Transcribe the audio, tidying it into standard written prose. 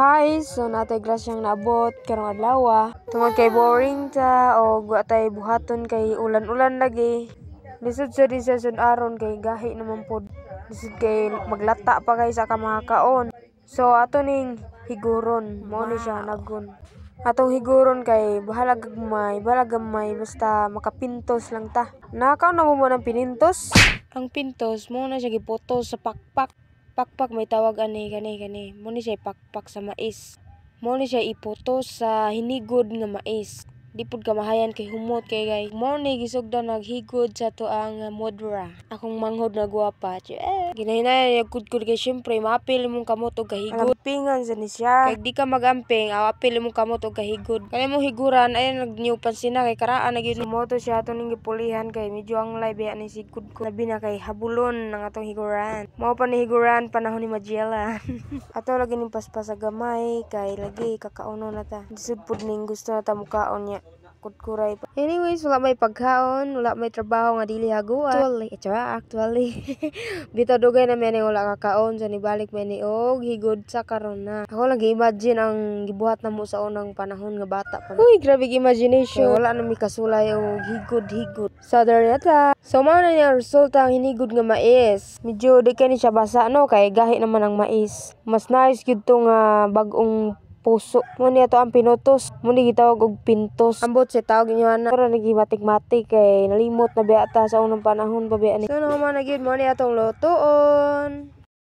Hi, so natay grasyang naabot karong adlaw. Tungod kay boring ta o wa tay buhaton kay ulan-ulan lagi. Lisod sa disession aron kay gahi naman pod. Lisod kay maglata pa kay sa kamakaon. So ato ning higuron, mao ni siya nagon. Atong higuron kay bahala gamay basta makapintos lang ta. Nakaw na mo ng pinintos? Ang pintos mo na siya giputos sa pakpak. Pakpak may tawag ani gani. Mo ni siya pakpak sa mais. Mo ni siya iputos sa hinigod nga mais. Di pud ka mahayan kay humot kay guys. Mo ni gisugdan naghigod sa to ang modra. Akong manghod na guwapa. Ginahinayan yung kudkud kay syempre maapil mong kamot og kahigod. Pingan sa ni siya. Kay di ka magamping, apil mong kamot og kahigod. Kaya mo higuran ay nagniw pansina kay karaan na gyud. Moto siya ato ning gipulihan kay medyo ang live ani si kudkud. Labi na kay habulon ng atong higuran. Mao pa ni higuran panahon ni Magellan. Ato lagi ning paspas sa gamay kay lagi kakauno na ta. Disud pud ning gusto na ta mukaon niya. Kudkuray pa. Anyways, wala may pagkaon, wala may trabaho nga dili haguan. Actually. Bitaw dugay na may wala kakaon so nibalik may ni og higod sa karon na. Ako lagi imagine ang gibuhat namo sa unang panahon nga bata pa. Uy, grabe imagination. Kaya wala na mi kasulay og higod. So there ta. So mao na yung resulta ang hinigod nga mais. Medyo di kay ni siya basa no kay gahi naman ang mais. Mas nice gyud to nga bag-ong puso. Muni ato ang pinutos. Muni gitawag og pintos. Ambot sa tawag inyo ana. Pero nagimatik-matik kay nalimot na biata sa unang panahon pa biya ni. So naman na gyud mo ni atong lutoon.